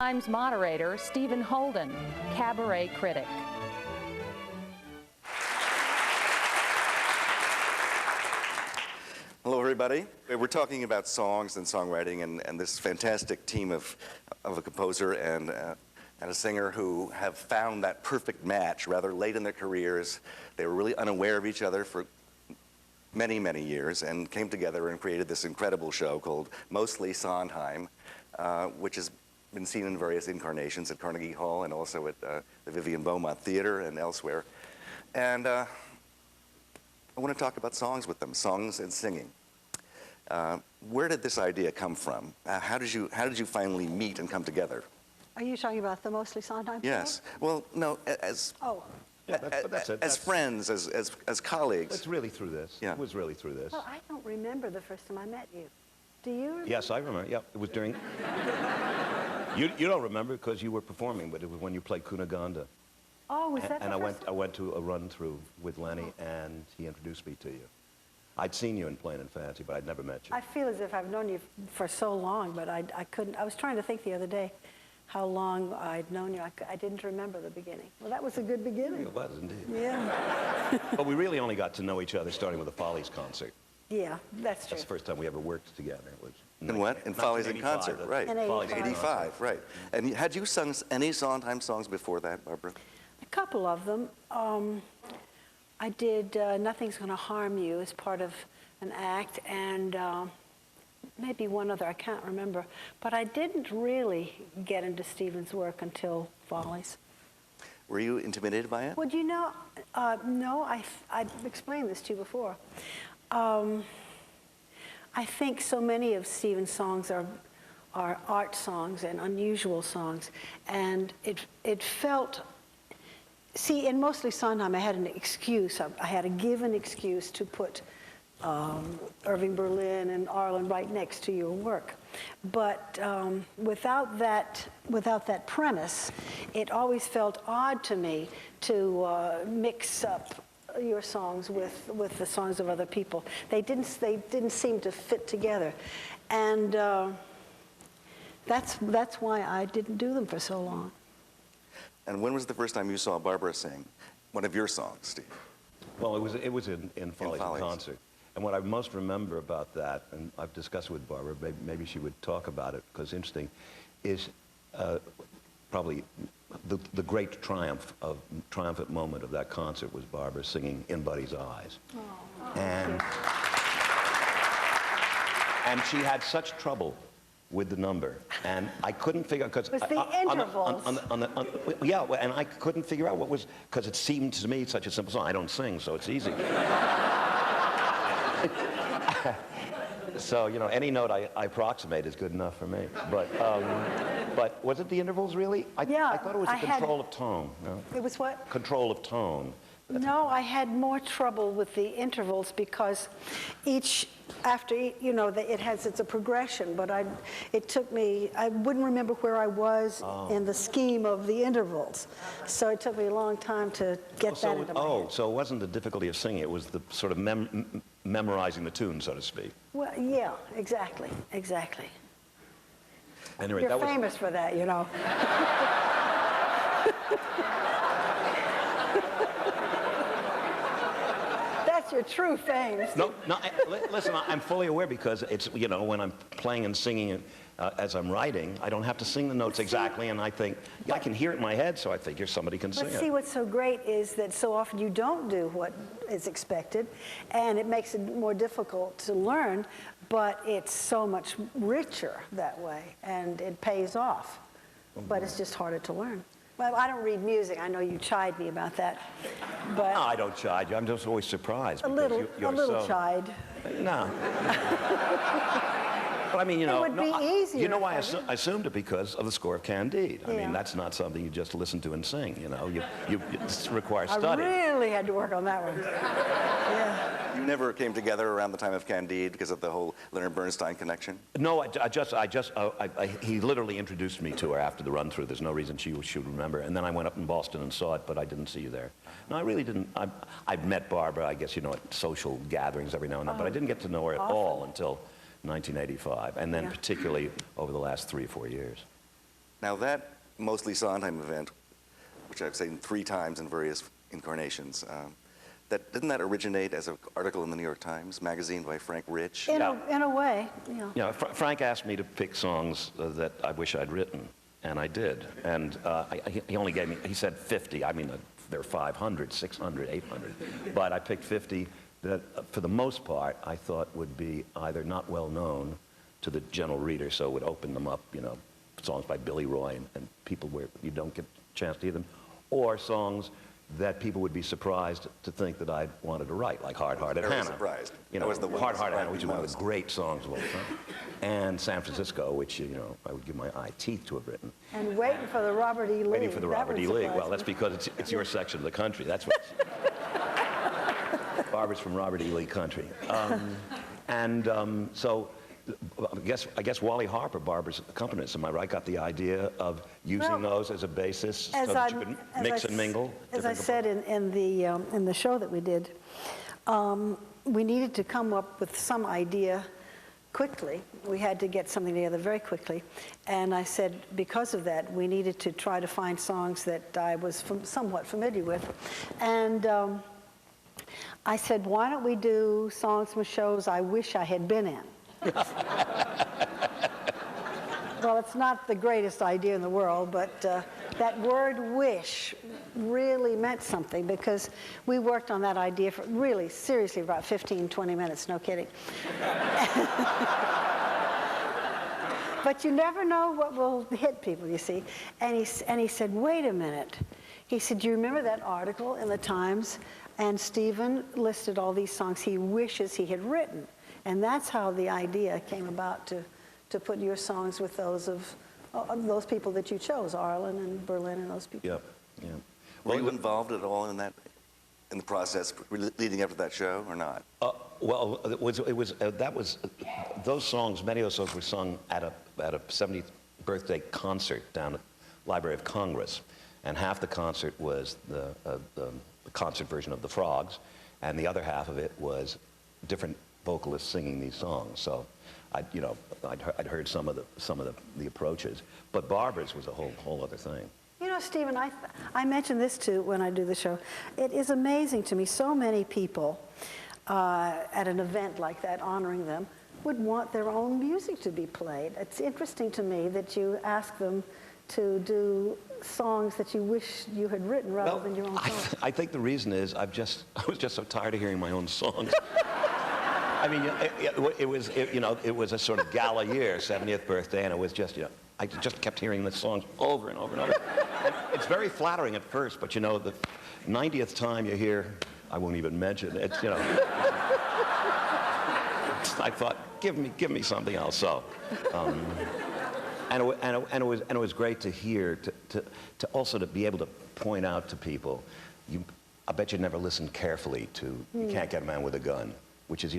Times moderator Stephen Holden, cabaret critic. Hello, everybody. We're talking about songs and songwriting and this fantastic team of a composer and a singer who have found that perfect match rather late in their careers. They were really unaware of each other for many, many years and came together and created this incredible show called Mostly Sondheim, which has been seen in various incarnations at Carnegie Hall and also at the Vivian Beaumont Theater and elsewhere. And I want to talk about songs with them, songs and singing. Where did this idea come from? How did you finally meet and come together? Are you talking about the Mostly Sondheim show? Yes. Well, no, as as friends, as colleagues. It's really through this. Yeah. It was really through this. Well, I don't remember the first time I met you. Do you remember? Yes, I remember. Yeah, it was during. You don't remember because you were performing, but it was when you played Cunegonde. Oh, was that and the I first went to a run through with Lenny, and he introduced me to you. I'd seen you in Plain and Fancy, but I'd never met you. I feel as if I've known you for so long, but I couldn't. I was trying to think the other day how long I'd known you. I didn't remember the beginning. Well, that was a good beginning. It was indeed. Yeah. But we really only got to know each other starting with the Follies concert. Yeah, that's true. That's the first time we ever worked together. It was In what? In Follies in Concert, right. In Follies 85, right. And had you sung any Sondheim songs before that, Barbara? A couple of them. I did Nothing's Gonna Harm You as part of an act, and maybe one other, I can't remember. But I didn't really get into Stephen's work until Follies. Were you intimidated by it? Well, you know, no, I've explained this to you before. I think so many of Stephen's songs are art songs and unusual songs, and it felt. See, in Mostly Sondheim, I had an excuse. I had a given excuse to put Irving Berlin and Arlen right next to your work. But without that premise, it always felt odd to me to mix up your songs with the songs of other people. They didn't seem to fit together, and that's why I didn't do them for so long. And when was the first time you saw Barbara sing one of your songs, Steve? Well, it was in Follies in Concert. And what I most remember about that, and I've discussed it with Barbara, maybe she would talk about it because it's interesting, is probably the great triumphant moment of that concert was Barbara singing In Buddy's Eyes. Oh. And she had such trouble with the number, and I couldn't figure out, because it was the intervals. Yeah, and I couldn't figure out what was, because it seemed to me such a simple song. I don't sing, so it's easy. So, you know, any note I approximate is good enough for me. But was it the intervals, really? I thought it was the control of tone. No? It was what? Control of tone. No, I had more trouble with the intervals because it's a progression, but it took me, I wouldn't remember where I was in the scheme of the intervals. So it took me a long time to get that into my head. So it wasn't the difficulty of singing, it was the sort of memorizing the tune, so to speak. Well, yeah, exactly. Anyway, You're famous for that, you know. Your true fame. No, listen, I'm fully aware because it's, you know, when I'm playing and singing as I'm writing, I don't have to sing the notes exactly, and I think, yeah, I can hear it in my head, so I figure somebody can sing it. But see, what's so great is that so often you don't do what is expected, and it makes it more difficult to learn, but it's so much richer that way, and it pays off. But it's just harder to learn. Well, I don't read music. I know you chide me about that, but no, I don't chide you. I'm just always surprised. A little chide. No. But I mean, you know, it would be easier. You know why I assumed it? Because of the score of Candide. Yeah. I mean, that's not something you just listen to and sing. You know, it requires study. I really had to work on that one. Yeah. You never came together around the time of Candide because of the whole Leonard Bernstein connection? No, he literally introduced me to her after the run-through. There's no reason she would remember. And then I went up in Boston and saw it, but I didn't see you there. No, I really didn't. I'd met Barbara, I guess, you know, at social gatherings every now and then, but I didn't get to know her at all until 1985, and then particularly over the last 3 or 4 years. Now that mostly Sondheim event, which I've seen 3 times in various incarnations, didn't that originate as an article in the New York Times Magazine by Frank Rich? In a way, yeah. Yeah, Frank asked me to pick songs that I wish I'd written, and I did. And he only gave me, he said 50. I mean, there are 500, 600, 800. But I picked 50 that, for the most part, I thought would be either not well known to the general reader, so it would open them up, you know, songs by Billy Roy and people where you don't get a chance to hear them, or songs that people would be surprised to think that I'd wanted to write, like Hard Hearted Hannah. Surprised. You know, Hard Hearted Hannah, which is one of the great songs of all time. And San Francisco, which, you know, I would give my eye teeth to have written. And Waiting for the Robert E. Lee. Waiting for the Robert E. Lee. Well, that's because it's your section of the country. That's what. Barbara's from Robert E. Lee country. So I guess Wally Harper, Barbara's accompanist, am I right, got the idea of using those as a basis so that you could mix and mingle? As I said in the show that we did, we needed to come up with some idea quickly. We had to get something together very quickly. And I said, because of that, we needed to try to find songs that I was somewhat familiar with. And I said, why don't we do songs from shows I wish I had been in? Well, it's not the greatest idea in the world, but that word wish really meant something, because we worked on that idea for really, seriously, about 15, 20 minutes, no kidding. But you never know what will hit people, you see. And he said, wait a minute. He said, do you remember that article in the Times? And Stephen listed all these songs he wishes he had written. And that's how the idea came about to put your songs with those of those people that you chose, Arlen and Berlin and those people. Yeah, yeah. Were you involved at all in the process leading up to that show, or not? Well, those songs, many of those songs were sung at a 70th birthday concert down at Library of Congress. And half the concert was the concert version of the Frogs, and the other half of it was different vocalists singing these songs. So, I'd heard some of the approaches, but Barbara's was a whole other thing. You know, Stephen, I mention this too when I do the show. It is amazing to me, so many people at an event like that, honoring them, would want their own music to be played. It's interesting to me that you ask them to do songs that you wish you had written rather than your own songs. I think the reason is I was just so tired of hearing my own songs. I mean, it was a sort of gala year, 70th birthday, and it was just, I just kept hearing the songs over and over and over. And it's very flattering at first, but the 90th time you hear, I won't even mention it, I thought, give me something else. So, and it was great to hear, to also to be able to point out to people, I bet you never listened carefully to "You Can't Get a Man with a Gun," which is,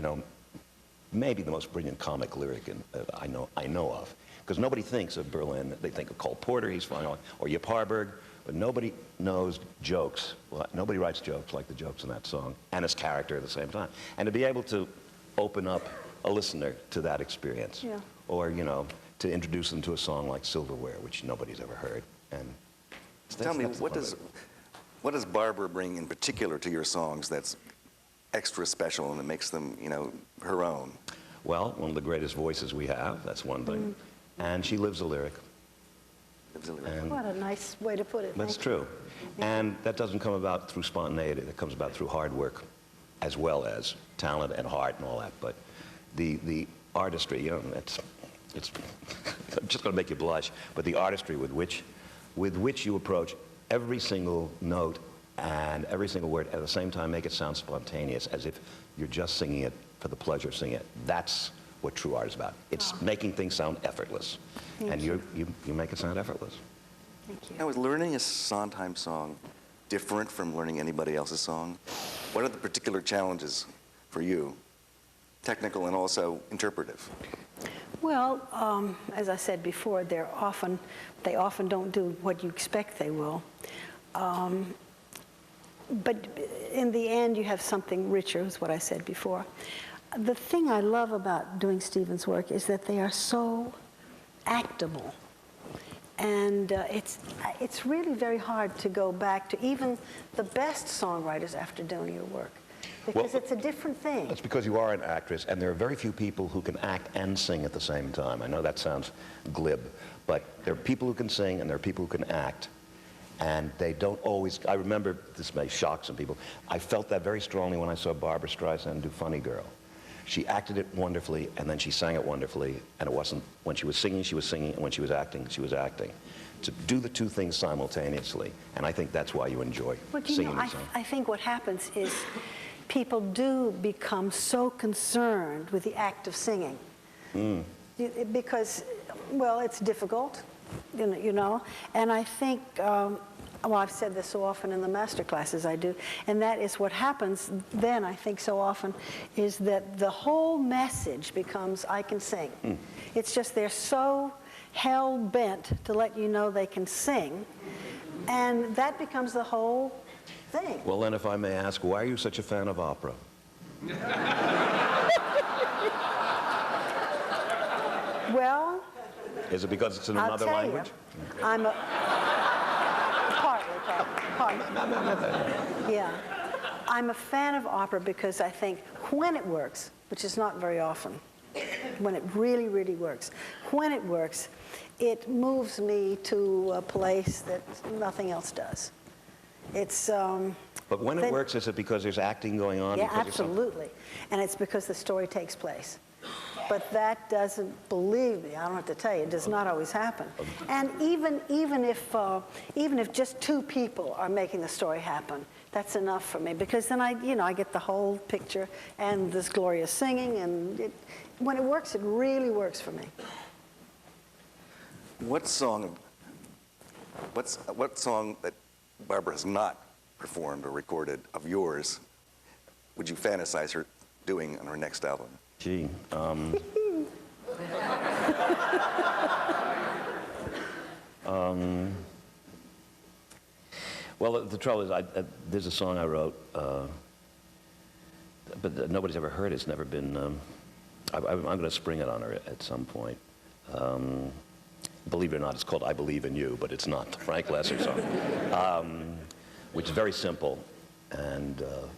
maybe the most brilliant comic lyric I know of. Because nobody thinks of Berlin. They think of Cole Porter, he's fine, or Yip Harburg, but nobody knows jokes. Well, nobody writes jokes like the jokes in that song, and his character at the same time. And to be able to open up a listener to that experience, or, to introduce them to a song like Silverware, which nobody's ever heard. And tell me, what does Barbara bring in particular to your songs that's extra special and that makes them, her own? Well, one of the greatest voices we have, that's one thing. And she lives a lyric. What a nice way to put it. That's true. And that doesn't come about through spontaneity. It comes about through hard work, as well as talent and heart and all that. But the artistry, it's I'm just going to make you blush, but the artistry with which you approach every single note and every single word at the same time, make it sound spontaneous, as if you're just singing it for the pleasure of singing it. That's what true art is about. It's making things sound effortless. And you make it sound effortless. Thank you. Now, is learning a Sondheim song different from learning anybody else's song? What are the particular challenges for you, technical and also interpretive? Well, as I said before, they often don't do what you expect they will. But in the end, you have something richer, is what I said before. The thing I love about doing Stephen's work is that they are so actable. And it's really very hard to go back to even the best songwriters after doing your work, because it's a different thing. That's because you are an actress, and there are very few people who can act and sing at the same time. I know that sounds glib, but there are people who can sing and there are people who can act. And they don't always, I remember, this may shock some people, I felt that very strongly when I saw Barbra Streisand do Funny Girl. She acted it wonderfully, and then she sang it wonderfully, and it wasn't, when she was singing, and when she was acting, she was acting. To do the two things simultaneously, and I think that's why you enjoy singing the song. I think what happens is people do become so concerned with the act of singing. Because, well, it's difficult, you know, and I think, well, I've said this so often in the master classes I do, and that is what happens then, I think, so often, is that the whole message becomes, I can sing. It's just they're so hell-bent to let you know they can sing, and that becomes the whole thing. Well, then, if I may ask, why are you such a fan of opera? Well, is it because it's in another language? I'm a... Partly. Yeah. I'm a fan of opera because I think when it works, which is not very often, when it really, really works, when it works, it moves me to a place that nothing else does. It's... but when it works, is it because there's acting going on? Yeah, absolutely. And it's because the story takes place. But that doesn't, believe me, I don't have to tell you, it does not always happen. And even if just two people are making the story happen, that's enough for me, because then I get the whole picture and this glorious singing, and when it works, it really works for me. What song that Barbra has not performed or recorded of yours would you fantasize her doing on her next album? Gee, well, the trouble is, there's a song I wrote, but nobody's ever heard it. It's never been, I'm going to spring it on her at some point. Believe it or not, it's called I Believe in You, but it's not the Frank Lesser song, which is very simple. And a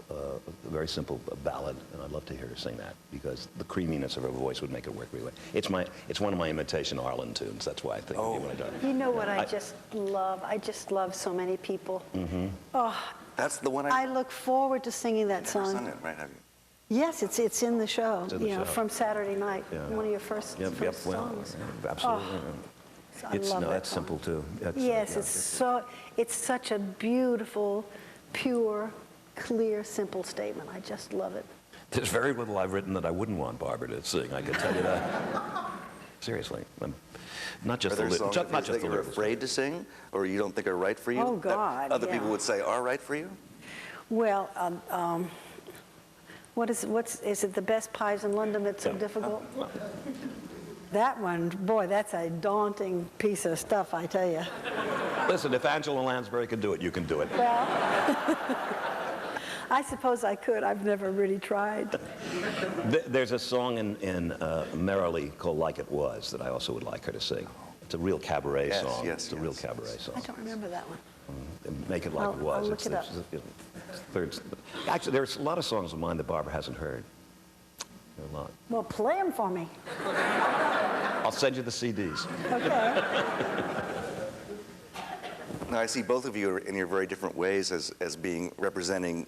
very simple ballad, and I'd love to hear her sing that, because the creaminess of her voice would make it work really well. It's one of my imitation Arlen tunes. That's why I think you want to do it. You know what I just love? I just love so many people. Oh, that's the one I look forward to singing that song. Sung it, right? Have you? Yes, it's in the show. It's in the show. From Saturday night, Yeah. one of your first songs. Absolutely. Oh, I love that that's song. simple too. Yes, it's such a beautiful, pure, clear, simple statement. I just love it. There's very little I've written that I wouldn't want Barbra to sing. I can tell you that. Seriously, not just Are there songs not just that the you're lyrics. afraid to sing, or you don't think are right for you? Oh, God, Other yeah. people would say are right for you. Well, is it the best pies in London that's so difficult? That one, boy, that's a daunting piece of stuff, I tell you. Listen, if Angela Lansbury can do it, you can do it. Well, I suppose I could. I've never really tried. There's a song in Merrily called Like It Was that I also would like her to sing. It's a real cabaret song. Yes, it's a real cabaret song. I don't remember that one. Make It Like It Was. I'll look it up. Actually, there's a lot of songs of mine that Barbra hasn't heard. There are a lot. Well, play them for me. I'll send you the CDs. Okay. Now, I see both of you in your very different ways as being representing,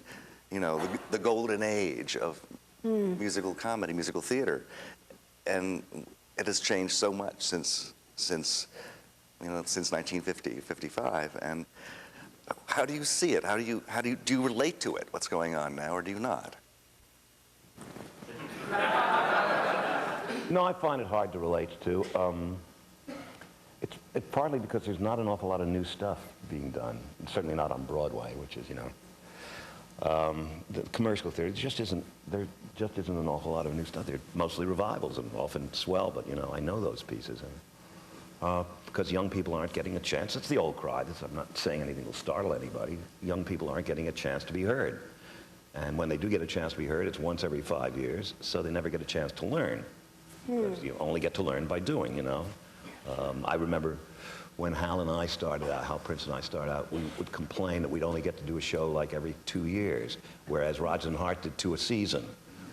you know, the golden age of musical comedy, musical theater, and it has changed so much since 1950, 55. And how do you see it? Do you relate to it? What's going on now, or do you not? No, I find it hard to relate to. It's partly because there's not an awful lot of new stuff being done, and certainly not on Broadway, which is, the commercial theater. There just isn't an awful lot of new stuff. They're mostly revivals and often swell, but I know those pieces. Because young people aren't getting a chance. It's the old cry. I'm not saying anything will startle anybody. Young people aren't getting a chance to be heard. And when they do get a chance to be heard, it's once every 5 years, so they never get a chance to learn. Because you only get to learn by doing, I remember when Hal and I started out, Hal Prince and I started out, we would complain that we'd only get to do a show like every 2 years, whereas Rodgers and Hart did 2 a season.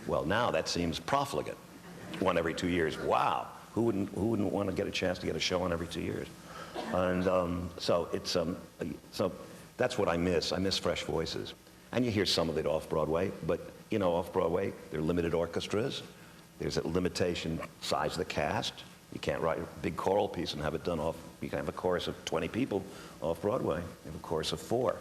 Well, now that seems profligate. 1 every 2 years. Wow. Who wouldn't want to get a chance to get a show on every 2 years? And so that's what I miss. I miss fresh voices. And you hear some of it off-Broadway, but you know, off-Broadway, they're limited orchestras. There's a limitation size of the cast. You can't write a big choral piece and have it done off. You can have a chorus of 20 people off Broadway. You have a chorus of 4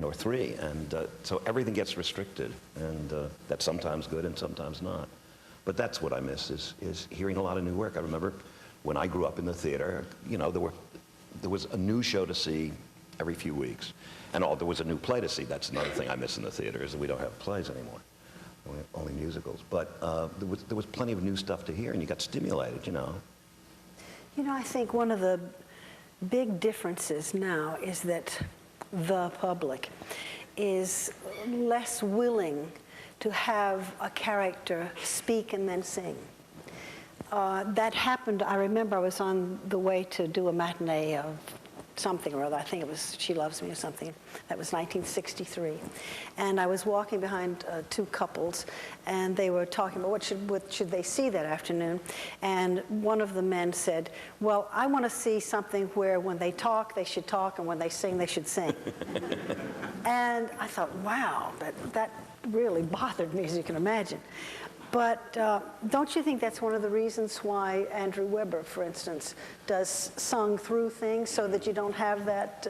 or 3. And so everything gets restricted. And that's sometimes good and sometimes not. But that's what I miss is hearing a lot of new work. I remember when I grew up in the theater, you know, there was a new show to see every few weeks. And there was a new play to see. That's another thing I miss in the theater is that we don't have plays anymore. Only musicals. But there was plenty of new stuff to hear, and you got stimulated, you know. You know, I think one of the big differences now is that the public is less willing to have a character speak and then sing. That happened, I remember I was on the way to do a matinee of something or other. I think it was She Loves Me or something. That was 1963. And I was walking behind 2 couples, and they were talking about what should they see that afternoon. And one of the men said, well, I want to see something where when they talk, they should talk, and when they sing, they should sing. And I thought, wow, that really bothered me, as you can imagine. But don't you think that's one of the reasons why Andrew Webber, for instance, does sung through things so that you don't have that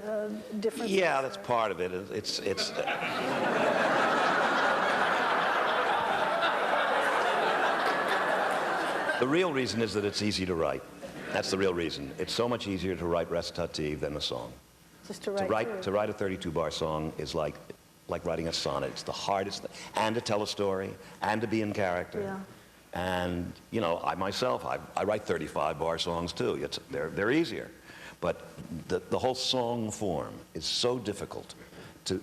difference? Yeah, that's part of it. It's the real reason is that it's easy to write. That's the real reason. It's so much easier to write recitative than a song. Just to write a 32-bar song is like writing a sonnet. It's the hardest thing. And to tell a story, and to be in character. Yeah. And, you know, I myself, I write 35-bar songs too. They're easier. But the whole song form is so difficult to,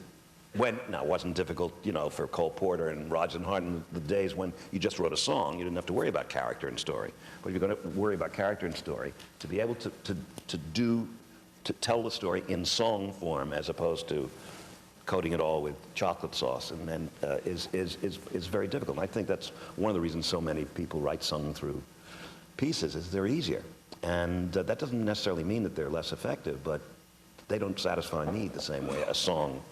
now it wasn't difficult, you know, for Cole Porter and Rodgers and Hart in the days when you just wrote a song, you didn't have to worry about character and story. But if you're going to worry about character and story, to be able to tell the story in song form as opposed to coating it all with chocolate sauce and is very difficult. And I think that's one of the reasons so many people write sung through pieces is they're easier. And that doesn't necessarily mean that they're less effective, but they don't satisfy me the same way a song.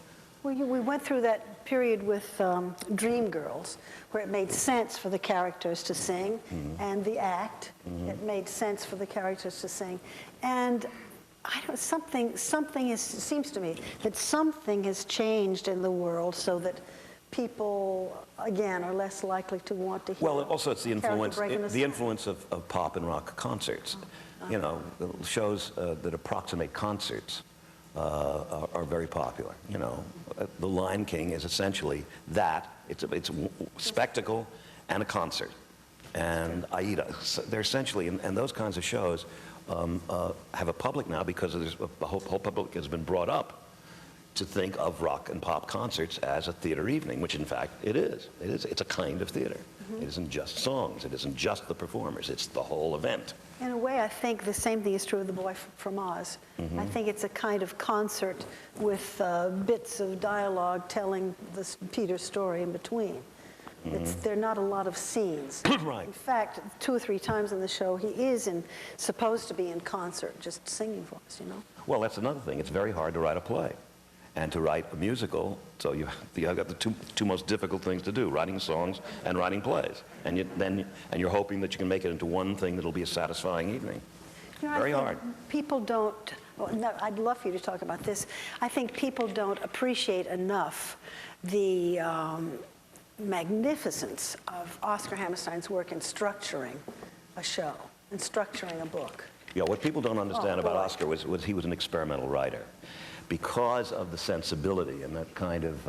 Well, we went through that period with Dreamgirls, where it made sense for the characters to sing, and the act, it made sense for the characters to sing. And I don't, it seems to me that something has changed in the world so that people, again, are less likely to want to hear. Well, also it's the influence of pop and rock concerts. You know, shows that approximate concerts are very popular. You know, The Lion King is essentially that. It's a spectacle and a concert. And Aida, they're essentially, and those kinds of shows have a public now because the whole public has been brought up to think of rock and pop concerts as a theater evening, which in fact it is. It's a kind of theater. It isn't just songs. It isn't just the performers. It's the whole event. In a way, I think the same thing is true of The Boy from Oz. I think it's a kind of concert with bits of dialogue telling Peter's story in between. There are not a lot of scenes. Right. In fact, 2 or 3 times in the show, he is supposed to be in concert, just singing for us, you know? Well, that's another thing. It's very hard to write a play and to write a musical. So you've got the two most difficult things to do, writing songs and writing plays. And you're hoping that you can make it into one thing that'll be a satisfying evening. You know, very hard. People don't, I'd love for you to talk about this. I think people don't appreciate enough the magnificence of Oscar Hammerstein's work in structuring a show and structuring a book. Yeah, what people don't understand about Oscar was he was an experimental writer. Because of the sensibility and that kind of,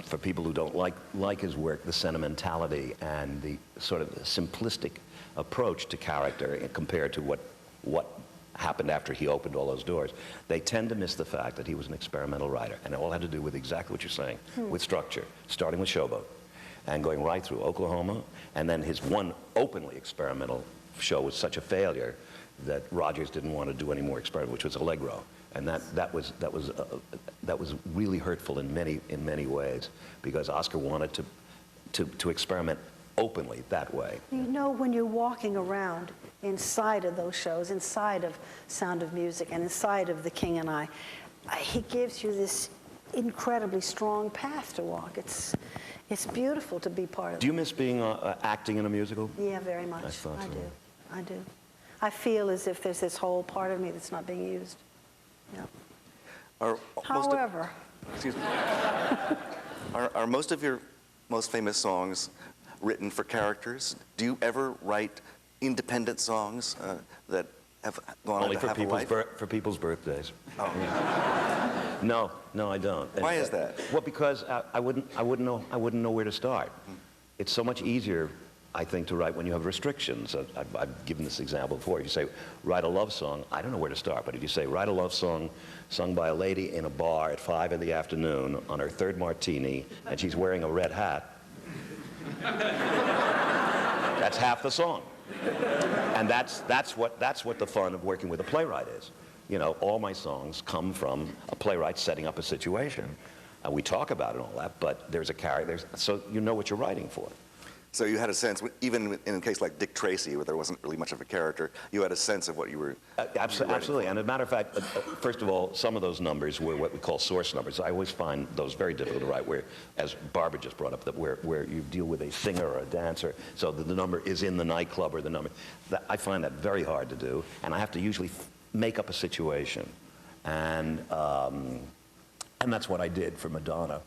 for people who don't like his work, the sentimentality and the sort of simplistic approach to character compared to what happened after he opened all those doors, they tend to miss the fact that he was an experimental writer. And it all had to do with exactly what you're saying, with structure, starting with Showboat and going right through Oklahoma. And then his one openly experimental show was such a failure that Rogers didn't want to do any more experiment, which was Allegro, and that was really hurtful in many ways, because Oscar wanted to experiment openly that way. You know, when you're walking around inside of those shows, inside of Sound of Music and inside of The King and I, he gives you this incredibly strong path to walk. It's beautiful to be part of. Do you miss being acting in a musical? Yeah, very much. I thought so. I do. I feel as if there's this whole part of me that's not being used. Yeah. However, excuse me. Are most of your most famous songs written for characters? Do you ever write independent songs that have gone on to have a life? For people's birthdays. Oh. No, I don't. Why is that? Well, because I wouldn't know where to start. It's so much easier, I think, to write when you have restrictions. I've given this example before. If you say, write a love song, I don't know where to start. But if you say, write a love song sung by a lady in a bar at 5 in the afternoon on her third martini, and she's wearing a red hat, that's half the song. And that's what the fun of working with a playwright is. You know, all my songs come from a playwright setting up a situation. We talk about it and all that, but there's a character, so you know what you're writing for. So you had a sense, even in a case like Dick Tracy, where there wasn't really much of a character, you had a sense of what you were absolutely. And as a matter of fact, first of all, some of those numbers were what we call source numbers. I always find those very difficult to write, where, as Barbara just brought up, that where you deal with a singer or a dancer, so that the number is in the nightclub or the number. I find that very hard to do, and I have to usually make up a situation. And that's what I did for Madonna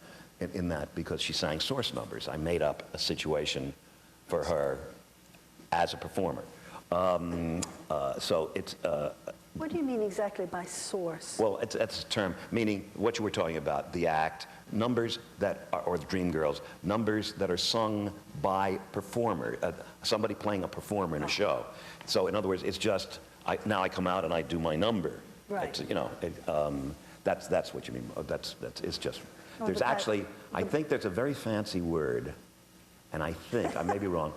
in that, because she sang source numbers. I made up a situation for her as a performer. So it's... what do you mean exactly by source? Well, that's a term, meaning what you were talking about, the act, numbers that are, or the Dreamgirls, numbers that are sung by performer, somebody playing a performer in a show. So in other words, it's just, now I come out and I do my number. Right. You know, that's what you mean. It's just... There's actually, I think there's a very fancy word, and I think, I may be wrong,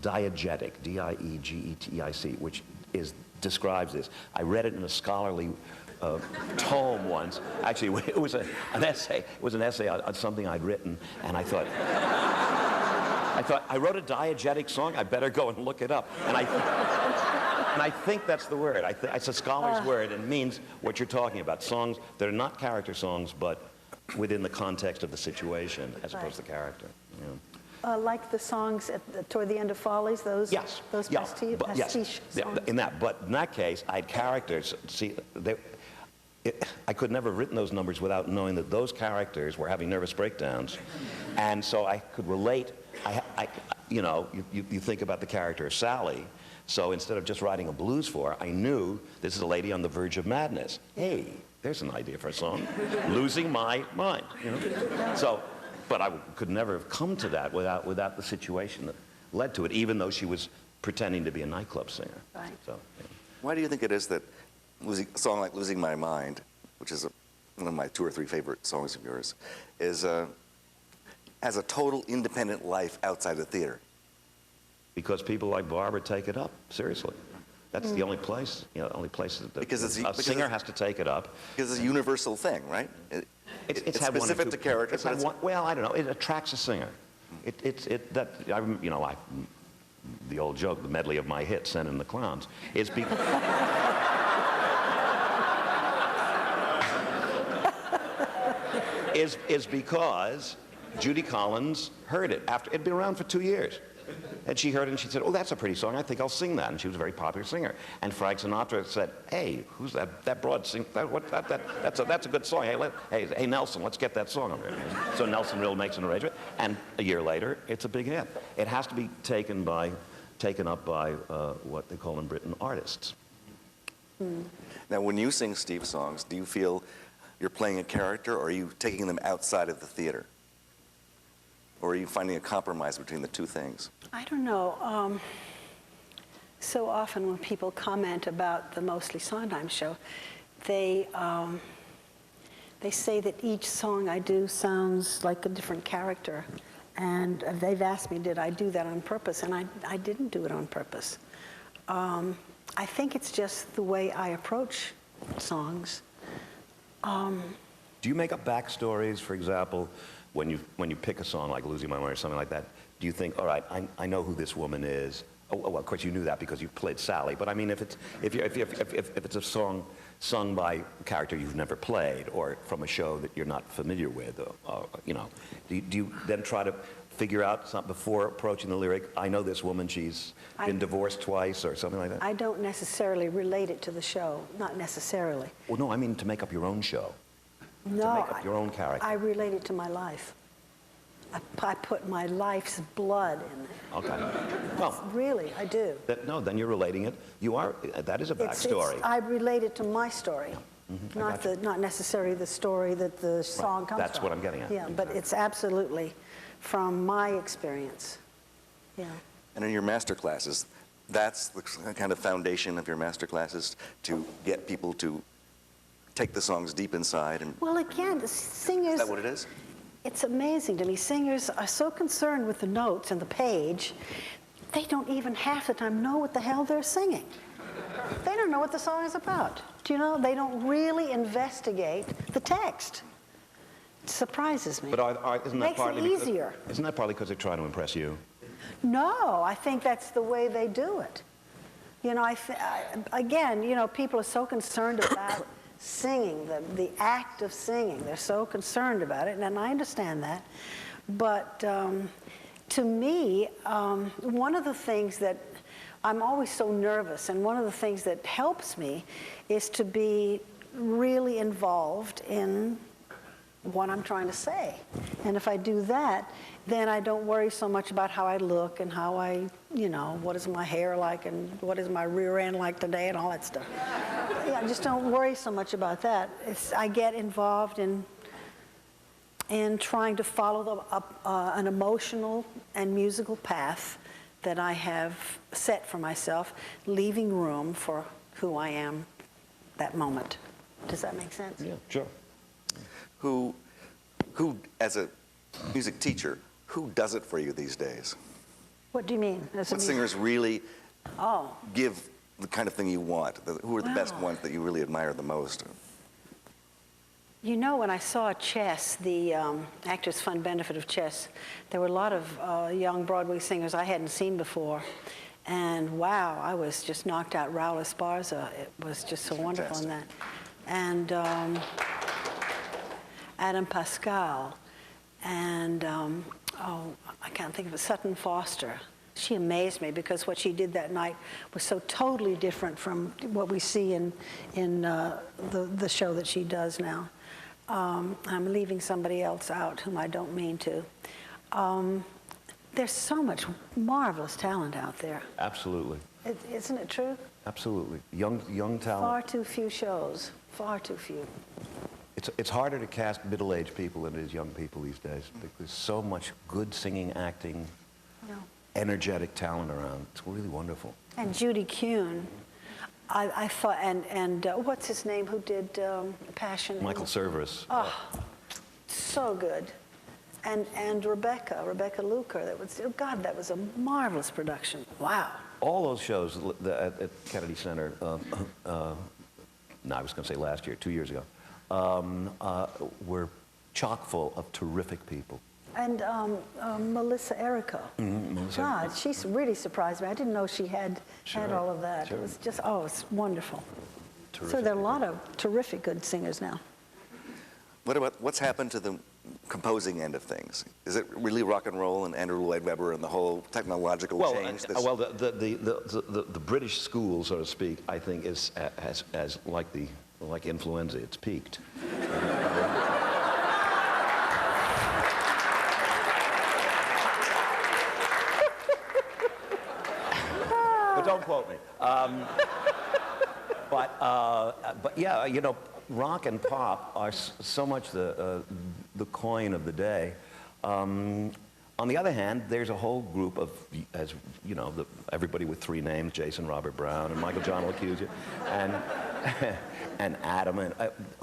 diegetic, D-I-E-G-E-T-I-C, which describes this. I read it in a scholarly tome once. Actually, it was an essay. It was an essay on something I'd written, and I thought, I wrote a diegetic song, I better go and look it up. And I think that's the word. It's a scholar's word, and it means what you're talking about. Songs that are not character songs, but within the context of the situation, as opposed to character. Yeah. Like the songs toward the end of Follies, those pastiche songs? In that. But in that case, I had characters. See, I could never have written those numbers without knowing that those characters were having nervous breakdowns. And so I could relate. You know, you think about the character of Sally. So instead of just writing a blues for her, I knew this is a lady on the verge of madness. Hey, there's an idea for a song. Losing my mind, you know? So, but I could never have come to that without the situation that led to it, even though she was pretending to be a nightclub singer. Right. So, yeah. Why do you think it is that a song like Losing My Mind, which is one of my 2 or 3 favorite songs of yours, has a total independent life outside the theater? Because people like Barbara take it up, seriously. That's the only place, you know, the only place that a singer has to take it up. Because it's a universal thing, right? It's specific to character. Well, I don't know. It attracts a singer. The old joke, the medley of my hits, Send in the Clowns, is because... is because Judy Collins heard it after it'd been around for 2 years. And she heard it and she said, oh, that's a pretty song. I think I'll sing that. And she was a very popular singer. And Frank Sinatra said, hey, who's that broad sing? That's a good song. Hey, Nelson, let's get that song on there. So Nelson Riddle makes an arrangement. And a year later, it's a big hit. It has to be taken up by what they call in Britain artists. Now, when you sing Steve songs, do you feel you're playing a character, or are you taking them outside of the theater? Or are you finding a compromise between the two things? I don't know. So often when people comment about the Mostly Sondheim show, they say that each song I do sounds like a different character. And they've asked me, did I do that on purpose? And I didn't do it on purpose. I think it's just the way I approach songs. Do you make up backstories, for example, when you pick a song like Losing My Mind or something like that? Do you think, all right, I know who this woman is? Oh, well, of course you knew that because you played Sally. But I mean, if it's a song sung by a character you've never played or from a show that you're not familiar with, you know, do you then try to figure out something before approaching the lyric? I know this woman, she's been divorced twice or something like that? I don't necessarily relate it to the show, not necessarily. Well, no, I mean to make up your own show. No, to make up your own character. I relate it to my life. I put my life's blood in it. Okay. Well, really, I do. No, then you're relating it. You are. That is a backstory. I relate it to my story, not necessarily the story that the song comes That's from. what I'm getting at. Yeah, but it's absolutely from my experience. Yeah. And in your master classes, that's the kind of foundation of your master classes, to get people to take the songs deep inside. And Well, again, the singers. is that what it is? It's amazing to me. Singers are so concerned with the notes and the page, they don't even half the time know what the hell they're singing. They don't know what the song is about. Do you know? They don't really investigate the text. It surprises me. But isn't that Makes it partly easier. Isn't that partly because they're trying to impress you? No, I think that's the way they do it. You know, again, you know, people are so concerned about singing, the act of singing. They're so concerned about it, and I understand that. But to me, one of the things that I'm always so nervous, and one of the things that helps me is to be really involved in what I'm trying to say. And if I do that, then I don't worry so much about how I look and how I, you know, what is my hair like and what is my rear end like today and all that stuff. Yeah, I just don't worry so much about that. I get involved in trying to follow an emotional and musical path that I have set for myself, leaving room for who I am that moment. Does that make sense? Yeah, sure. Who, as a music teacher, who does it for you these days? What do you mean? What singers really give the kind of thing you want? Who are the best ones that you really admire the most? You know, when I saw Chess, the Actors Fund benefit of Chess, there were a lot of young Broadway singers I hadn't seen before. And wow, I was just knocked out. Raul Esparza, it was just so wonderful in that. And Adam Pascal, and I can't think of it, Sutton Foster. She amazed me because what she did that night was so totally different from what we see in the show that she does now. I'm leaving somebody else out whom I don't mean to. There's so much marvelous talent out there. Absolutely. Isn't it true? Absolutely. Young talent. Far too few shows. Far too few. It's harder to cast middle-aged people than it is young people these days. There's so much good singing, acting, energetic talent around. It's really wonderful. And Judy Kuhn, I thought, and what's his name who did Passion? Michael Cerveris. Oh, so good. And Rebecca Luker. That was a marvelous production. Wow. All those shows at Kennedy Center, I was going to say last year, 2 years ago, were chock full of terrific people. And Melissa Errico. God, she's really surprised me. I didn't know she had all of that. Sure. It was just, it's wonderful. Terrific. So there are a lot of terrific good singers now. What's happened to the composing end of things? Is it really rock and roll and Andrew Lloyd Webber and the whole technological change? Well, the British school, so to speak, I think is as like influenza. It's peaked. But don't quote me. But yeah, you know, rock and pop are so much the coin of the day. On the other hand, there's a whole group of, as you know, everybody with three names: Jason Robert Brown and Michael John will accuse you, and Adam,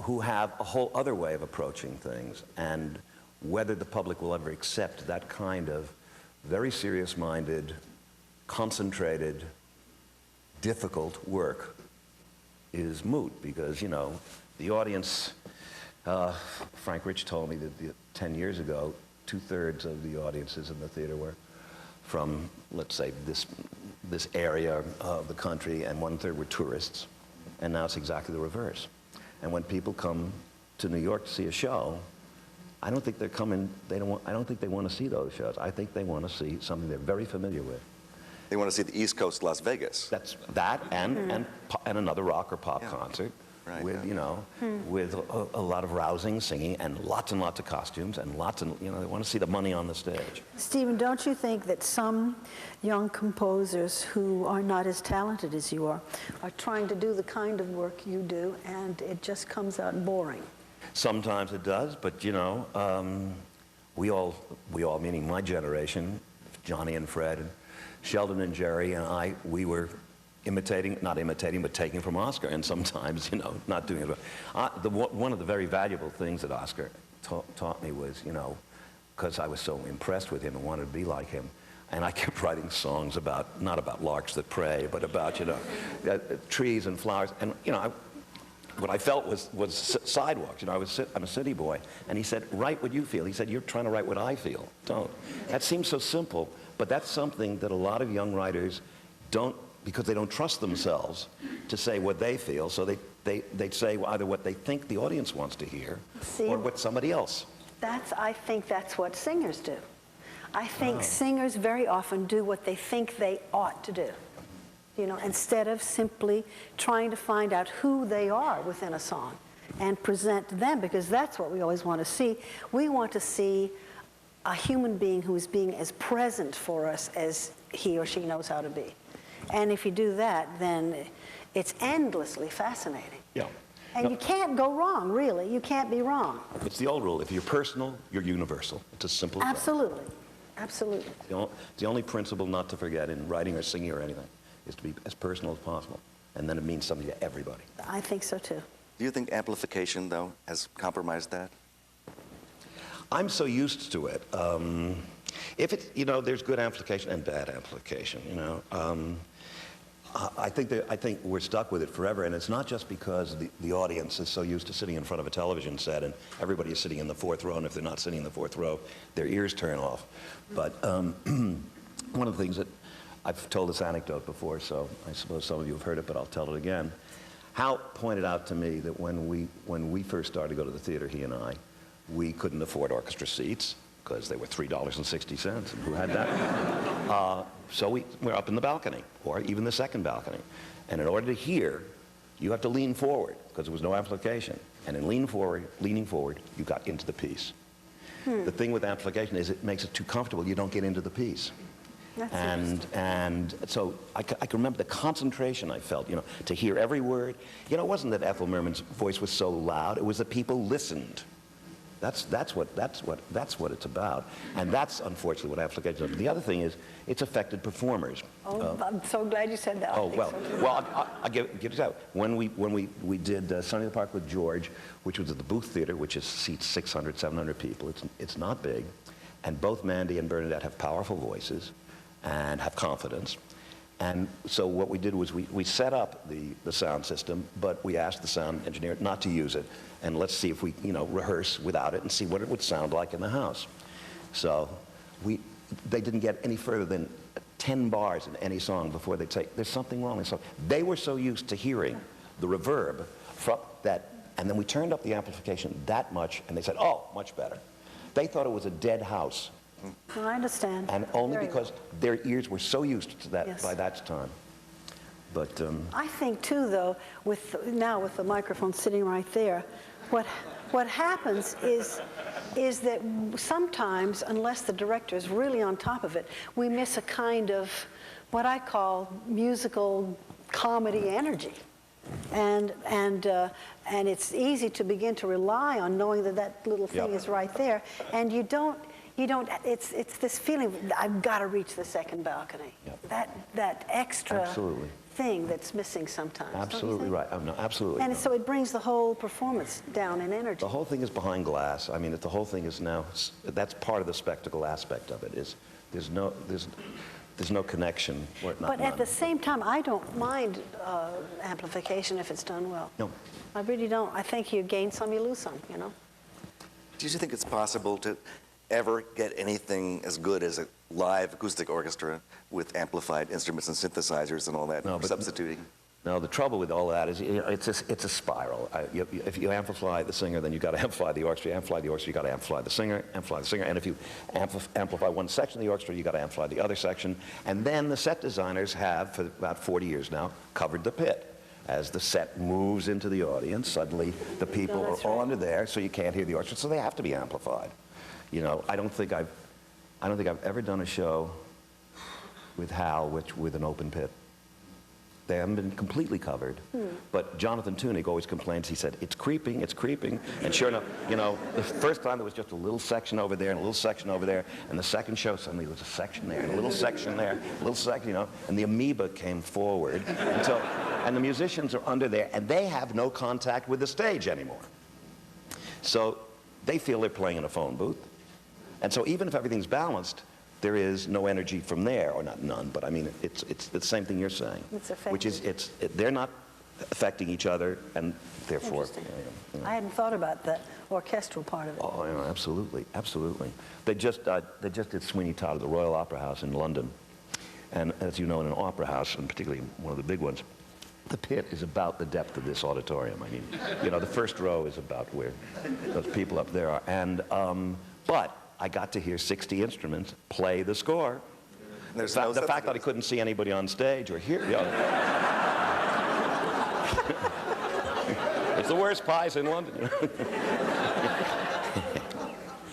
who have a whole other way of approaching things. And whether the public will ever accept that kind of very serious-minded, concentrated, difficult work is moot because, you know, the audience, Frank Rich told me that 10 years ago, 2/3 of the audiences in the theater were from, let's say, this area of the country, and 1/3 were tourists. And now it's exactly the reverse. And when people come to New York to see a show, I don't think they're coming, I don't think they want to see those shows. I think they want to see something they're very familiar with. They want to see the East Coast Las Vegas. That's that and another rock or pop concert. Right, with, you know, with a lot of rousing singing and lots of costumes and lots of, you know, they want to see the money on the stage. Stephen, don't you think that some young composers who are not as talented as you are trying to do the kind of work you do, and it just comes out boring? Sometimes it does, but, you know, we all, meaning my generation, Johnny and Fred, and Sheldon and Jerry and I, we were not imitating, but taking from Oscar, and sometimes, you know, not doing it. One of the very valuable things that Oscar taught me was, you know, because I was so impressed with him and wanted to be like him, and I kept writing songs about, not about larks that pray, but about, you know, trees and flowers, and, you know, what I felt was sidewalks. You know, I'm a city boy, and he said, write what you feel. He said, you're trying to write what I feel. Don't. That seems so simple, but that's something that a lot of young writers don't, because they don't trust themselves to say what they feel, so they'd say either what they think the audience wants to hear or what somebody else. I think that's what singers do. I think singers very often do what they think they ought to do, you know, instead of simply trying to find out who they are within a song and present them, because that's what we always want to see. We want to see a human being who is being as present for us as he or she knows how to be. And if you do that, then it's endlessly fascinating. Yeah. And you can't go wrong, really. You can't be wrong. It's the old rule. If you're personal, you're universal. It's as simple as that. Absolutely. Absolutely. The only principle not to forget in writing or singing or anything is to be as personal as possible. And then it means something to everybody. I think so, too. Do you think amplification, though, has compromised that? I'm so used to it. If it's, you know, there's good amplification and bad amplification, you know. I think we're stuck with it forever, and it's not just because the audience is so used to sitting in front of a television set and everybody is sitting in the fourth row, and if they're not sitting in the fourth row, their ears turn off. But one of the things that I've told this anecdote before, so I suppose some of you have heard it, but I'll tell it again. Hal pointed out to me that when we first started to go to the theater, he and I, we couldn't afford orchestra seats because they were $3.60, and who had that? So we're up in the balcony, or even the second balcony. And in order to hear, you have to lean forward, because there was no amplification. And in leaning forward, you got into the piece. The thing with amplification is it makes it too comfortable. You don't get into the piece. And so I can remember the concentration I felt, you know, to hear every word. You know, it wasn't that Ethel Merman's voice was so loud. It was that people listened. That's what it's about, and that's unfortunately what amplification is. The other thing is it's affected performers. Oh, I'm so glad you said that. Oh well, I'll give it out. When we did Sunny in the Park with George, which was at the Booth Theater, which is seats 600, 700 people. It's not big, and both Mandy and Bernadette have powerful voices, and have confidence. And so what we did was we set up the sound system, but we asked the sound engineer not to use it, and let's see if we, you know, rehearse without it and see what it would sound like in the house. So they didn't get any further than 10 bars in any song before they'd say, there's something wrong in the song. They were so used to hearing the reverb from that, and then we turned up the amplification that much, and they said, oh, much better. They thought it was a dead house. Oh, I understand. And only Very because their ears were so used to that by that time. But I think too, though, with the microphone sitting right there, what happens is that sometimes, unless the director is really on top of it, we miss a kind of what I call musical comedy energy. And it's easy to begin to rely on knowing that little thing is right there, and you don't, it's this feeling, I've got to reach the second balcony. That extra thing that's missing sometimes. Absolutely right. Oh, no, absolutely. And so it brings the whole performance down in energy. The whole thing is behind glass. I mean, the whole thing is now, that's part of the spectacle aspect of it, is there's no connection. But at the same time, I don't mind amplification if it's done well. No. I really don't. I think you gain some, you lose some, you know? Do you think it's possible to ever get anything as good as a live acoustic orchestra with amplified instruments and synthesizers and all that, substituting? No, the trouble with all that is it's a spiral. If you amplify the singer, then you've got to amplify the orchestra. Amplify the orchestra, you've got to amplify the singer, and if you amplify one section of the orchestra, you've got to amplify the other section. And then the set designers have, for about 40 years now, covered the pit. As the set moves into the audience, suddenly the people are all under there, so you can't hear the orchestra, so they have to be amplified. You know, I don't think I've ever done a show with Hal with an open pit. They haven't been completely covered. But Jonathan Tunick always complains. He said, it's creeping. And sure enough, you know, the first time there was just a little section over there and a little section over there. And the second show, suddenly there was a section there and a little section there, a little section, you know. And the amoeba came forward and the musicians are under there, and they have no contact with the stage anymore. So they feel they're playing in a phone booth. And so even if everything's balanced, there is no energy from there, or not none, but I mean, it's the same thing you're saying. Which is, they're not affecting each other, and therefore... I hadn't thought about the orchestral part of it. Oh, yeah, absolutely, absolutely. They just did Sweeney Todd at the Royal Opera House in London. And as you know, in an opera house, and particularly one of the big ones, the pit is about the depth of this auditorium. I mean, you know, the first row is about where those people up there are. And, but I got to hear 60 instruments play the score. The fact that I couldn't see anybody on stage or hear, you know. It's the worst pies in London.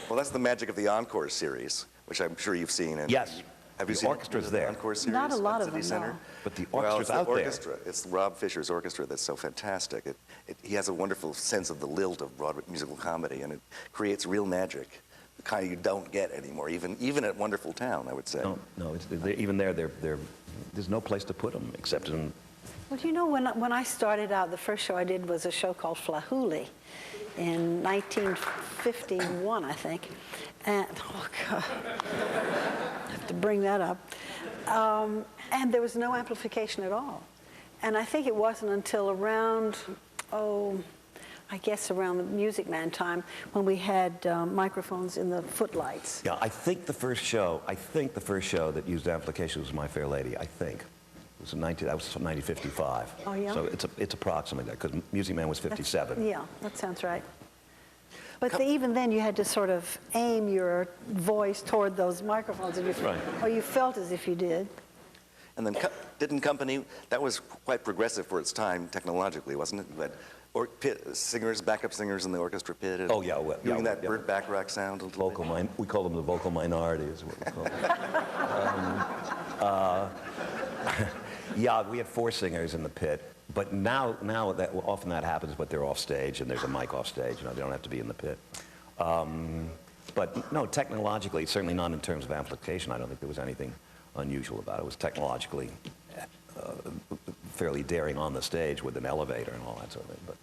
Well, that's the magic of the Encore series, which I'm sure you've seen. Yes. Have you the seen orchestra's there? Encore series? Not a lot of them, no. But the orchestra's out there. It's Rob Fisher's orchestra that's so fantastic. He has a wonderful sense of the lilt of Broadway musical comedy, and it creates real magic, the kind you don't get anymore, even at Wonderful Town, I would say. No, even there, there's no place to put them except in... Well, you know, when I started out, the first show I did was a show called Flahuli in 1951, I think. And, oh, God, I have to bring that up. And there was no amplification at all. And I think it wasn't until around, I guess around the Music Man time when we had microphones in the footlights. Yeah, I think the first show that used amplification was My Fair Lady, I think. It was that was 1955. Oh, yeah? So it's approximately that, because Music Man was 57. Yeah, that sounds right. But even then, you had to sort of aim your voice toward those microphones, or you felt as if you did. And then didn't Company, that was quite progressive for its time technologically, wasn't it? But singers, backup singers in the orchestra pit. Oh, yeah. Doing that Burt Bacharach sound. We call them the vocal minority, is what we call them. Yeah, we had 4 singers in the pit. But now that often that happens, but they're off stage and there's a mic off stage. You know, they don't have to be in the pit. But no, technologically, certainly not in terms of amplification. I don't think there was anything unusual about it. It was technologically fairly daring on the stage with an elevator and all that sort of thing. But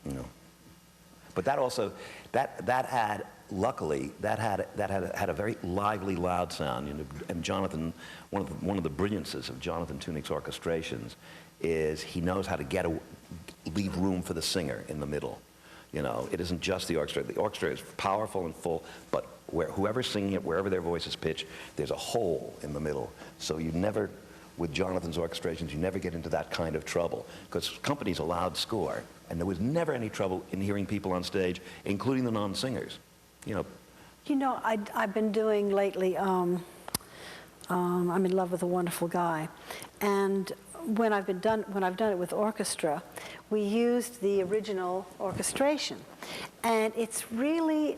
you know, but that also that had luckily that had a very lively, loud sound. You know, and Jonathan, one of the brilliances of Jonathan Tunick's orchestrations is he knows how to leave room for the singer in the middle. You know, it isn't just the orchestra. The orchestra is powerful and full, but whoever's singing it, wherever their voice is pitched, there's a hole in the middle. So you never, with Jonathan's orchestrations, you never get into that kind of trouble, because Company's a loud score, and there was never any trouble in hearing people on stage, including the non-singers. You know. You know, I've been doing lately, I'm in love with a wonderful guy, and when I've done it with orchestra, we used the original orchestration, and it's really,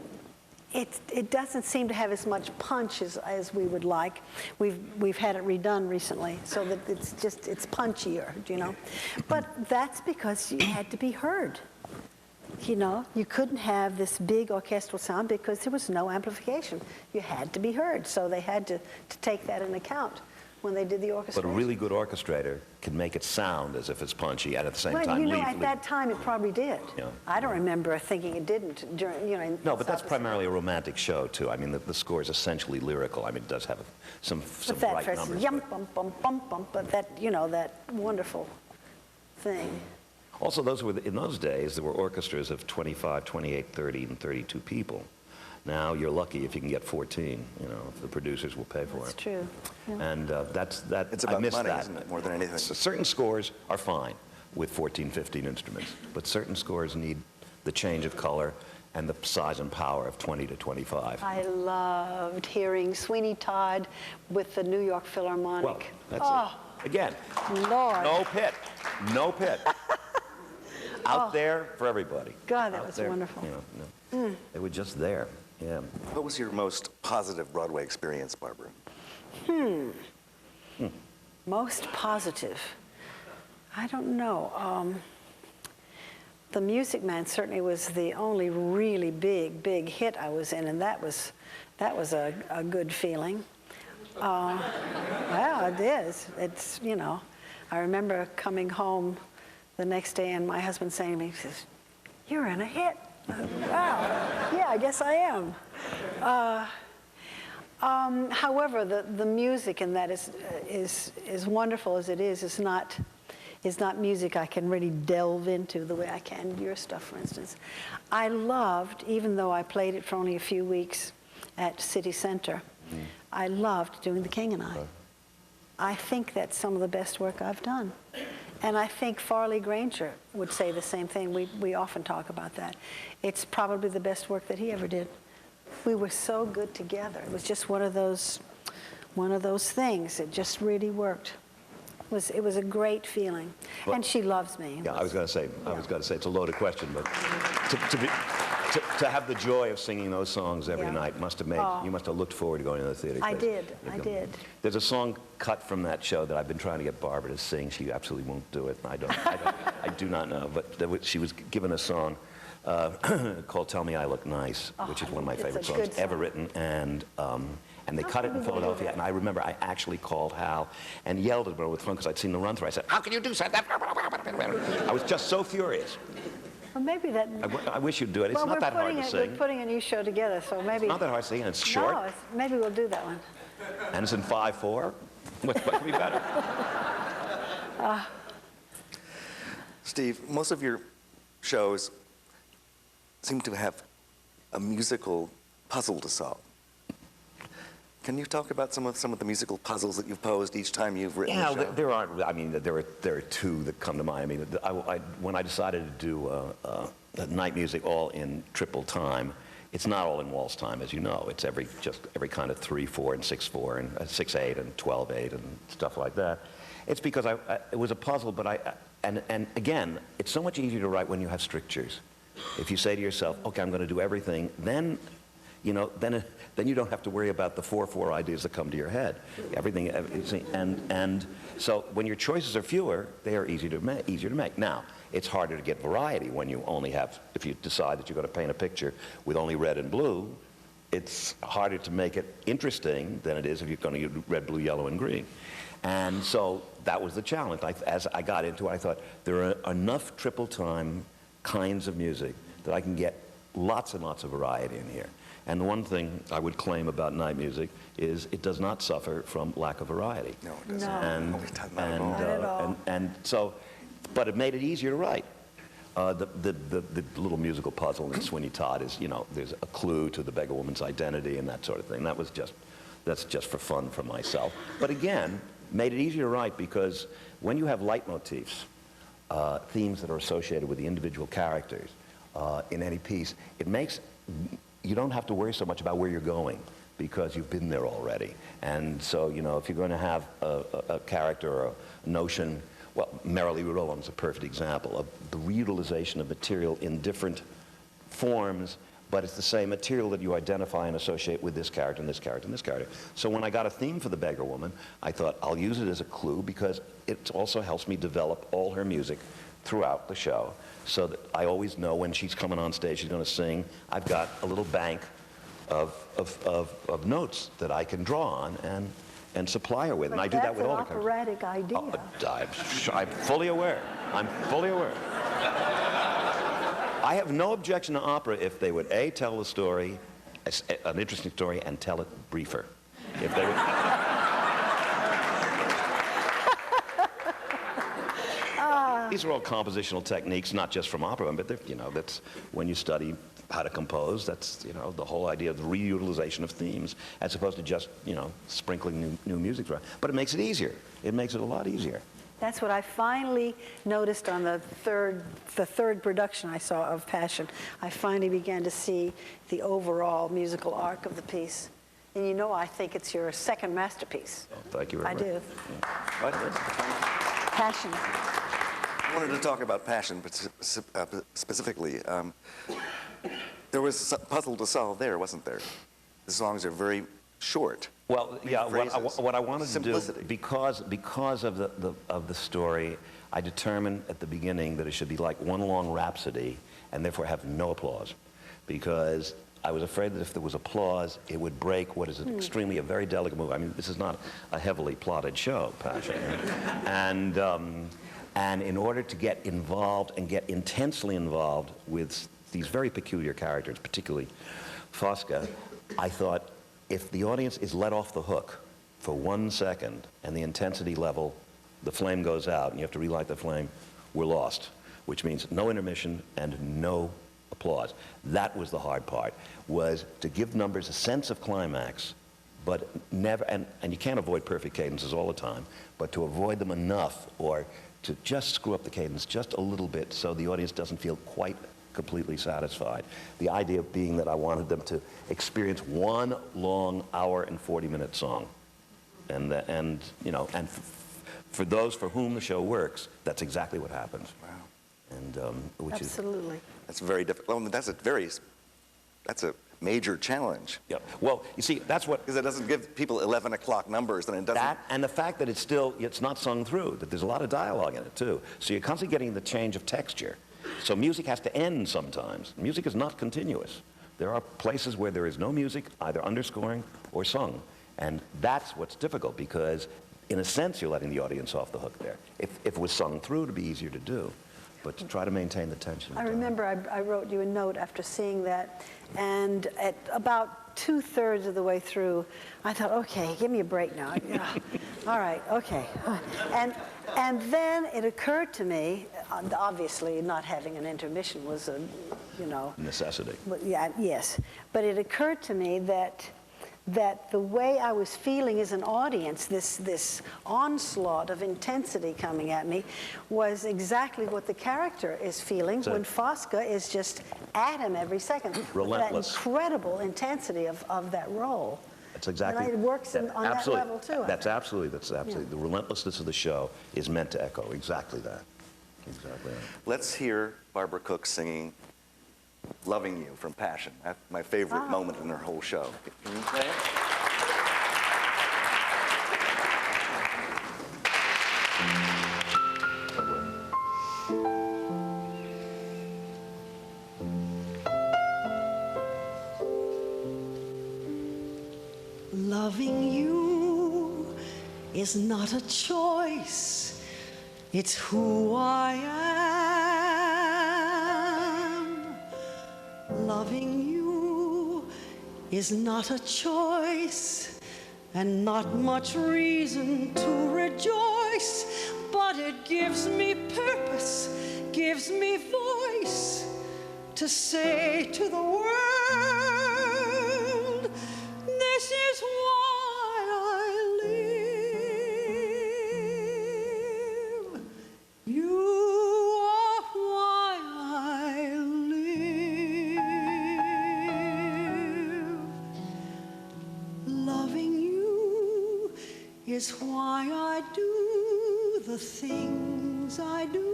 it doesn't seem to have as much punch as we would like. We've had it redone recently, so that it's punchier, you know. But that's because you had to be heard. You know, you couldn't have this big orchestral sound because there was no amplification. You had to be heard, so they had to take that into account when they did the orchestra. But a really good orchestrator can make it sound as if it's punchy and at the same Well, time you know, at that time it probably did. Yeah. I don't remember thinking it didn't during, you know. No, but that's primarily a romantic show, too. I mean, the score is essentially lyrical. I mean, it does have some But that bright first numbers. yum, bum, bum, bum, bum, but that, you know, that wonderful thing. Also, in those days, there were orchestras of 25, 28, 30, and 32 people. Now, you're lucky if you can get 14, you know, if the producers will pay for That's it. true. Yeah. And It's I about miss money, that. isn't it, more than anything? Certain scores are fine with 14, 15 instruments, but certain scores need the change of color and the size and power of 20 to 25. I loved hearing Sweeney Todd with the New York Philharmonic. Well, that's Oh, it. Again, Lord. no pit, no pit. Out there for everybody. God, that Out was there, wonderful. You know, They were just there. Yeah. What was your most positive Broadway experience, Barbara? Most positive. I don't know. The Music Man certainly was the only really big hit I was in, and that was a good feeling. Well, it is. It's, you know, I remember coming home the next day and my husband saying to me, he says, "You're in a hit." Wow, yeah, I guess I am. However, the music in that is wonderful as it is not music I can really delve into the way I can your stuff, for instance. I loved, even though I played it for only a few weeks at City Center, I loved doing The King and I. I think that's some of the best work I've done. And I think Farley Granger would say the same thing. We often talk about that. It's probably the best work that he ever did. We were so good together. It was just one of those things. It just really worked. It was a great feeling. Well, and she loves me. Yeah, I was going to say, it's a loaded question, but to have the joy of singing those songs every night must have made, you must have looked forward to going to the theater. I did. There's a song cut from that show that I've been trying to get Barbara to sing. She absolutely won't do it. I do not know, but she was given a song called "Tell Me I Look Nice," which is one of my favorite songs ever written, and they cut it in Philadelphia, and I remember I actually called Hal and yelled at her with fun because I'd seen the run-through. I said, "How can you do that?" I was just so furious. Well, maybe that... I wish you'd do it. It's not that hard to sing. We're putting a new show together, so maybe... It's not that hard to sing, and it's short. No, maybe we'll do that one. And it's in 5/4. What could be better? Steve, most of your shows seem to have a musical puzzle to solve. Can you talk about some of the musical puzzles that you've posed each time you've written a show? There aren't. I mean, there are two that come to mind. I mean, when I decided to do night music all in triple time, it's not all in waltz time, as you know. It's every kind of 3/4 and 6/4 and 6/8 and 12/8 and stuff like that. It's because it was a puzzle, but and again, it's so much easier to write when you have strictures. If you say to yourself, okay, I'm going to do everything, then you know, then you don't have to worry about the 4/4 ideas that come to your head. Everything, and so when your choices are fewer, they are easier to make. Now, it's harder to get variety when you only have, if you decide that you're going to paint a picture with only red and blue, it's harder to make it interesting than it is if you're going to use red, blue, yellow, and green. And so that was the challenge. As I got into it, I thought there are enough triple time kinds of music that I can get lots and lots of variety in here. And the one thing I would claim about night music is it does not suffer from lack of variety. No, it doesn't. No. Not at all. And so, but it made it easier to write. The little musical puzzle in Sweeney Todd is, you know, there's a clue to the beggar woman's identity and that sort of thing. That's just for fun for myself. But again, made it easier to write because when you have leitmotifs, themes that are associated with the individual characters in any piece, it makes, you don't have to worry so much about where you're going because you've been there already. And so, you know, if you're going to have a character or a notion, well, Merrily We Roll On is a perfect example of the reutilization of material in different forms, but it's the same material that you identify and associate with this character and this character and this character. So when I got a theme for the beggar woman, I thought I'll use it as a clue because it also helps me develop all her music throughout the show so that I always know when she's coming on stage, she's going to sing. I've got a little bank of notes that I can draw on, and supply her with. And I do But that with all the that's an operatic idea. I'm fully aware. I'm fully aware. I have no objection to opera if they would, A, tell the story, an interesting story, and tell it briefer. If they would... These are all compositional techniques, not just from opera, but that's when you study how to compose. That's the whole idea of the reutilization of themes, as opposed to just sprinkling new music throughout. But it makes it easier. It makes it a lot easier. That's what I finally noticed on the third production I saw of Passion. I finally began to see the overall musical arc of the piece. And I think it's your second masterpiece. Oh, thank you very much. I do. What? Passion. I wanted to talk about Passion, but specifically, there was a puzzle to solve there, wasn't there? The songs are very short. Well, yeah. What I wanted to do, because of the story, I determined at the beginning that it should be like one long rhapsody, and therefore have no applause, because I was afraid that if there was applause, it would break what is a very delicate move. I mean, this is not a heavily plotted show, Passion, and in order to get involved and get intensely involved with these very peculiar characters, particularly Fosca, I thought, if the audience is let off the hook for 1 second and the intensity level, the flame goes out and you have to relight the flame, we're lost, which means no intermission and no applause. That was the hard part, was to give numbers a sense of climax, but never, and you can't avoid perfect cadences all the time, but to avoid them enough, or to just screw up the cadence just a little bit so the audience doesn't feel quite completely satisfied. The idea being that I wanted them to experience one long hour and 40-minute song. And for those for whom the show works, that's exactly what happens. Wow. And Absolutely. That's very difficult. Well, that's a major challenge. Yeah. Well, you see, that's what... Because it doesn't give people 11 o'clock numbers, and it doesn't... That, and the fact that it's not sung through, that there's a lot of dialogue in it, too. So you're constantly getting the change of texture. So music has to end sometimes. Music is not continuous. There are places where there is no music, either underscoring or sung. And that's what's difficult, because in a sense you're letting the audience off the hook there. If it was sung through, it'd be easier to do. But to try to maintain the tension. I remember I wrote you a note after seeing that, and at about 2/3 of the way through, I thought, okay, give me a break now. All right, okay. And then it occurred to me, obviously not having an intermission was a, necessity. Yeah, yes. But it occurred to me that the way I was feeling as an audience, this onslaught of intensity coming at me, was exactly what the character is feeling when Fosca is just at him every second. Relentless. That incredible intensity of that role. That's exactly. And it works on that level too. That's absolutely. The relentlessness of the show is meant to echo exactly that. Exactly that. Let's hear Barbara Cook singing "Loving You" from Passion. That's my favorite moment in her whole show. Can you play it? Loving you is not a choice, it's who I am. Loving you is not a choice and not much reason to rejoice, but it gives me purpose, gives me voice to say to the world, this is why I live. You are why I live. Loving you is why I do the things I do.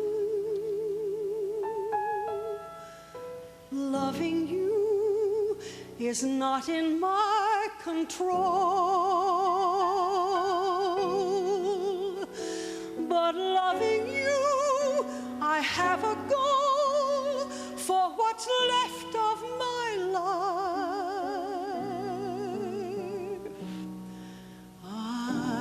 Loving you is not in my control, but loving you, I have a goal for what's left of my life. I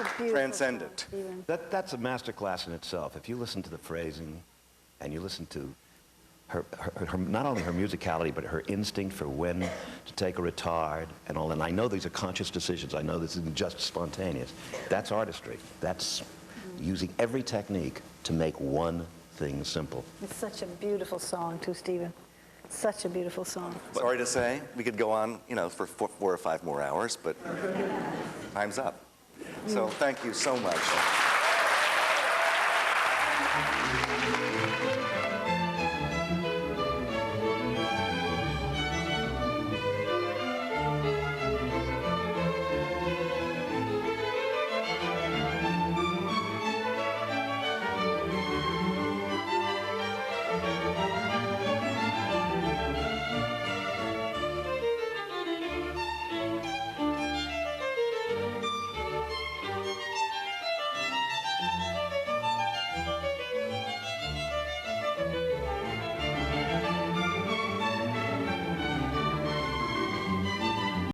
a beautiful transcendent. song, Stephen. That's a master class in itself. If you listen to the phrasing and you listen to her, not only her musicality, but her instinct for when to take a retard and all. And I know these are conscious decisions. I know this isn't just spontaneous. That's artistry. That's using every technique to make one thing simple. It's such a beautiful song, too, Stephen. Such a beautiful song. Sorry to say, we could go on, for 4 or 5 more hours, but time's up. So thank you so much.